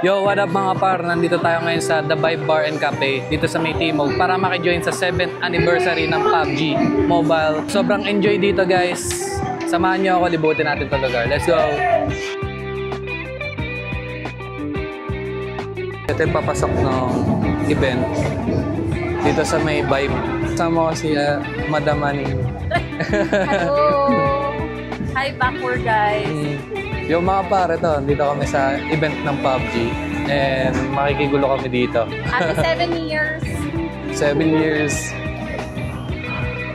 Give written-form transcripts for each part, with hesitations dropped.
Yo, what up mga par? Nandito tayo ngayon sa The Vibe Bar and Cafe dito sa May Timog para makijoin sa 7th anniversary ng PUBG Mobile. Sobrang enjoy dito guys. Samahan nyo ako, libutin natin ito lugar. Let's go! Ito yung papasok ng event dito sa May Vibe. Kasama ko si Madam Manny. Hello! Hi, backward guys! Yung mga pare to, dito kami sa event ng PUBG and makikigulo kami dito. After 7 years. 7 years.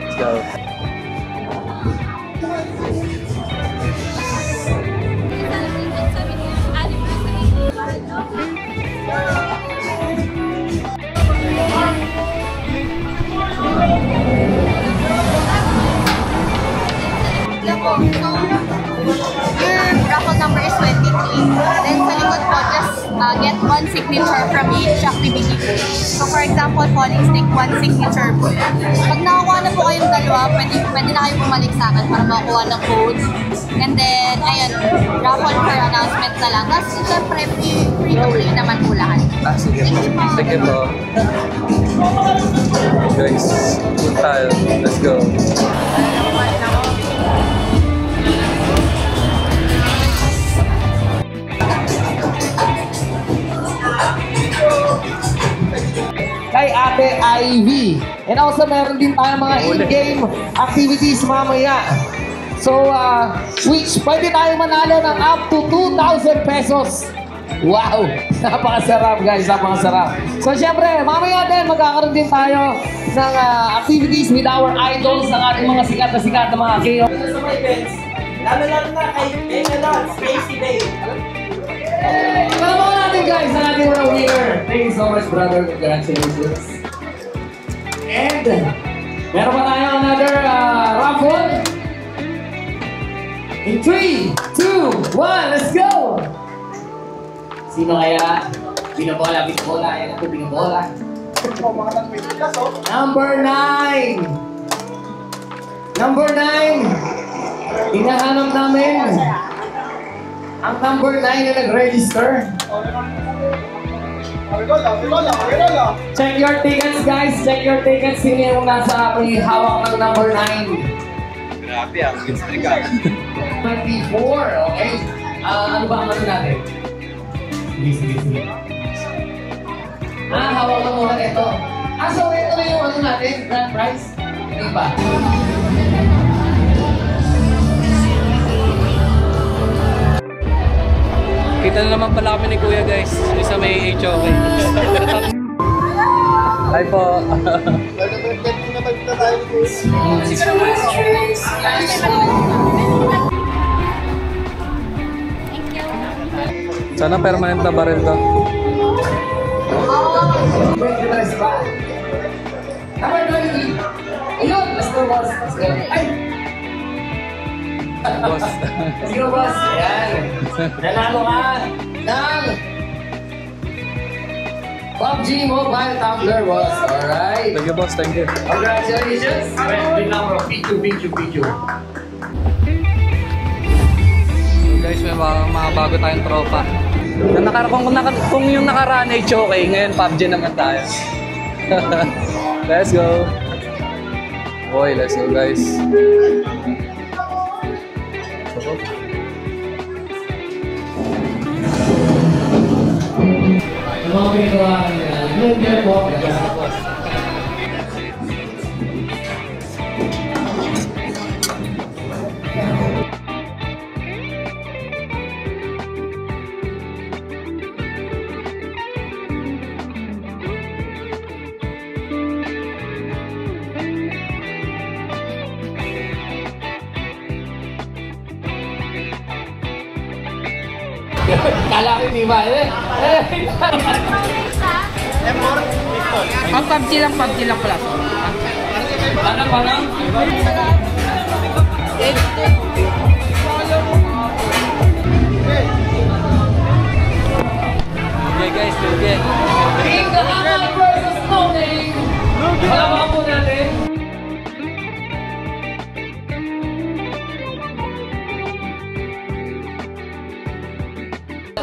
Let's go. Your raffle number is 23. Then sa likod po, just get one signature from each activity. So for example, falling stick, one signature po. Pag nakakuha na po kayong dalawa, pwede na kayong bumalik sa akin para makakuha ng code. And then, ayun, raffle for announcement na lang. Tapos siyempre, free to play naman po lahat. Sige. Sige po. Guys, punta. Let's go. Kay Ate Ivy. And also meron din tayong mga in-game activities mamaya. So, which pwede tayo manalo ng up to 2,000 pesos. Wow! Napakasarap guys, napakasarap. So, syempre, mamaya din magkakaroon din tayo ng activities with our idols, ng ating mga sikat na mga KO. Sa mga events, lalo-lalo na kay Spacey Day. Kalamakan natin guys ang ating mga winner. Thank you so much brother. Congratulations. And meron pa tayo another raffle. In 3, 2, 1, let's go! Sino kaya? Binabola. Ayan ako, binabola. Number 9. Number 9. Hinahanap namin ang number 9 na nag-register. Check your tickets guys, check your tickets. Sino yung nasa may hawak ng number 9? Grabe ang gins ka. 24, okay? Ano ba ang ano natin? Sige. Hawak na muna ito. So ito na yung ano natin, grand prize? Hindi ba? Kita na naman pala kami ni Kuya guys. Isa may HOK. Hi po. Sana permanent na baril to. Ayun, let's go boss. Let's go. Boss. Let's go boss. Ayan. Nanalo ka ng PUBG Mobile Tumbler boss. Alright. Thank you boss, thank you. Congratulations. Wait lang bro. Picture. Guys, may mga bago tayong tropa. Kung yung nakaraan ay HOK, ngayon PUBG naman tayo. Let's go. Boy, let's go guys. Mga pinagawa nila. Good po. Kala ko di ba? PUBG lang pala. Parang? Okay guys, okay. King the Hammer versus Tony! Malaman po natin.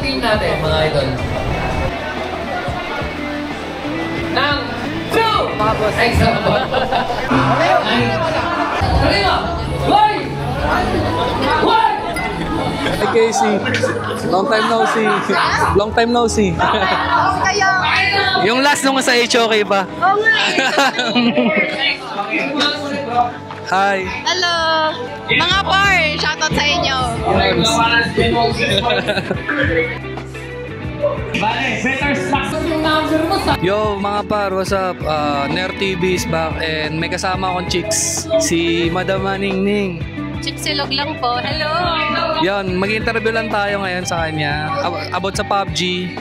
Team natin, mga idol. ng 2! Mga boss. Ay, sa mga. Hey Casey, long time no see. Long time no see. Kaya, Yung last nung sa HOK pa. oo nga eh. Hi. Hello! Mga par, shoutout sa inyo. Yo mga par, what's up? Ner TV is back and may kasama akong chicks, si Madam Maningning. Chiksilog lang po. Hello! Yan, mag-interview lang tayo ngayon sa kanya about sa PUBG.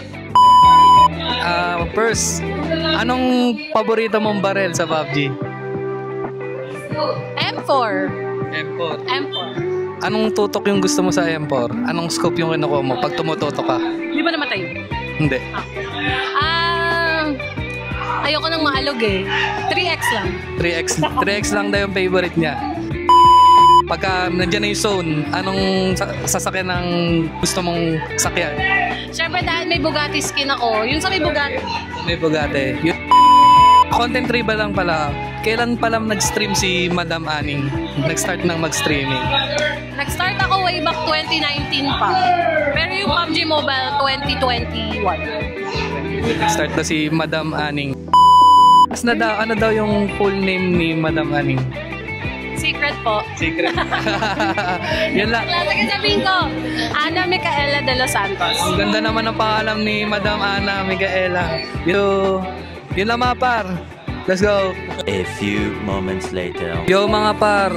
First, anong paborito mong barel sa PUBG? M4. M4. M4. Anong tutok yung gusto mo sa M4? Anong scope yung kinukuha mo pag tumututok ka? Di ba namatay? Hindi. Ayoko nang maalog eh. 3x lang. 3x lang daw yung favorite niya. Pagka nandiyan na yung zone, anong sasakyan ng gusto mong sakyan? Siyempre dahil may Bugatti skin ako. Yung sa may Bugatti. May Bugatti. Content trivia lang pala. Kailan pa lang nag-stream si Madam Aning? Nag-start nang mag-streaming. Nag-start ako way back 2019 pa. Pero yung PUBG Mobile 2021. Nag-start na si Madam Aning. Ano daw yung full name ni Madam Aning? Secret po. Secret. Yan lang. Sige sabihin ko, Ana Micaela de los Santos. Ang ganda naman ang pangalan ni Madam Ana Micaela. Yun lang mga par. Let's go. A few moments later. Yo mga par,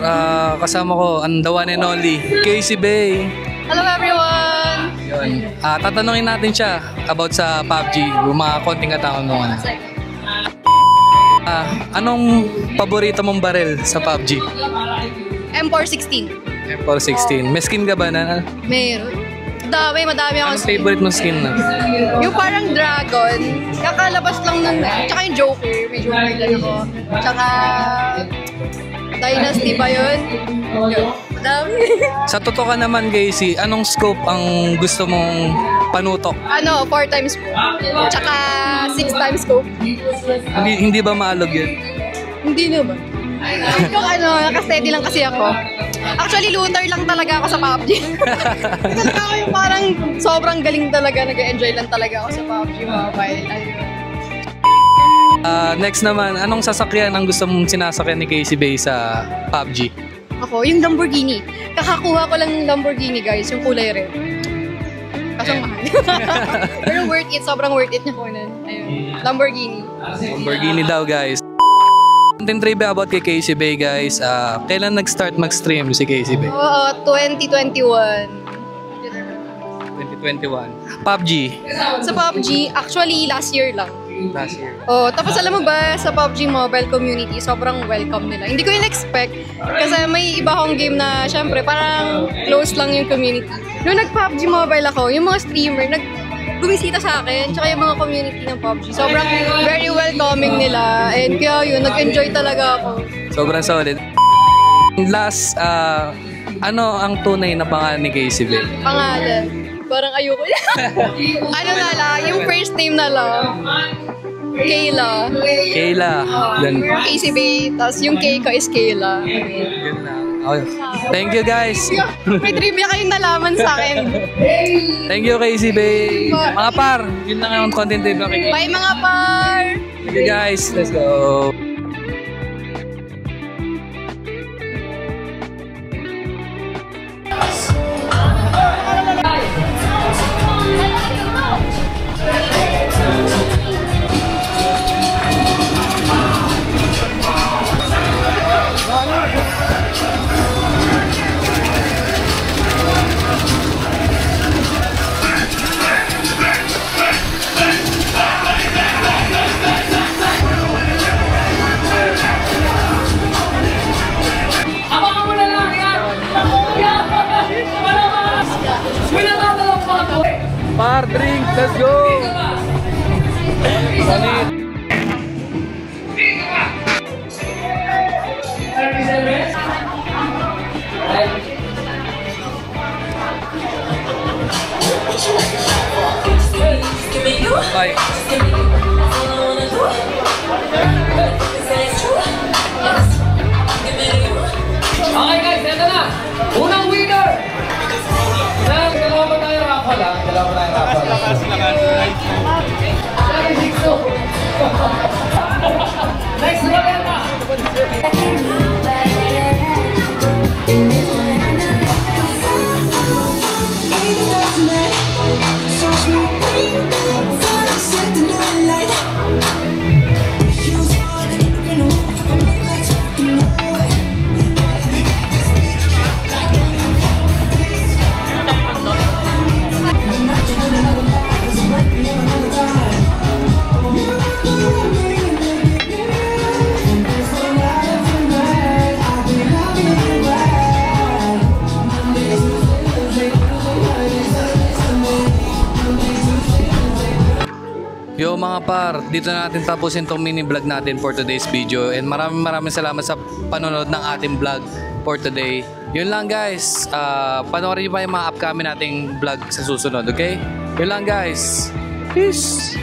kasama ko ang the one and only Casey Bay. Hello everyone! Yun. Tatanungin natin siya about sa PUBG, yung mga konting katanungan. Anong paborito mong barel sa PUBG? M416. M416. May skin ka ba na? Meron. Madami ako. Anong favorite mong skin na? Yung parang dragon, kakalabas lang nun eh. Tsaka yung Joker, may Joker din ako. Tsaka Dynasty ba yun? Yun. Madami. Sa totoo ka naman, Casey, anong scope ang gusto mong panutok? 4 times scope. Tsaka 6 times scope. Hindi ba maalog yun? Hindi naman. Yung nakasteady lang kasi ako. Actually, looter lang talaga ako sa PUBG. Kasi ako yung parang sobrang galing talaga. Nag-enjoy lang talaga ako sa PUBG Mobile. Next naman, anong sasakyan ang gusto mong sinasakyan ni Casey Bay sa PUBG? Ako, yung Lamborghini. Kakakuha ko lang ng Lamborghini, guys. Yung kulay red. Kaso mahal. Pero worth it. Sobrang worth it niya po nun. Ayun. Lamborghini. Lamborghini daw, guys. Content trivia about kay Casey Bay, guys. Kailan nag-start mag-stream si Casey Bay? Oo, 2021. 2021. PUBG. Sa PUBG, actually last year lang. Last year. Oh, tapos alam mo ba, sa PUBG Mobile community, sobrang welcome nila. Hindi ko in-expect kasi may iba akong game na syempre parang close lang yung community. Noong nag-PUBG Mobile ako, yung mga streamer, bumisita sa akin, tsaka yung mga community ng PUBG. Sobrang very welcoming nila. And kaya yun, nag-enjoy talaga ako. Sobrang solid. Last, ano ang tunay na pangalan ni Casey Bay? Pangalan. Parang ayoko. Ano na lang, yung first name na lang. Kayla. Kayla. Yan. Casey Bay. Tapos yung K ko is Kayla. Yan na. Okay. Thank you, guys. May trivia kayong nalaman sa akin. Thank you, Casey Bay. Mga par, yun lang yung content trivia kay Bye mga par! Thank you, guys. Let's go. Par, drink, let's go! Solid. Bye. Next maganda. Yo mga par, dito na natin tapusin tong mini vlog natin for today's video. And maraming salamat sa panonood ng ating vlog for today. Yun lang guys, panoorin nyo pa yung mga upcoming nating vlog sa susunod, okay? Yun lang guys. Peace!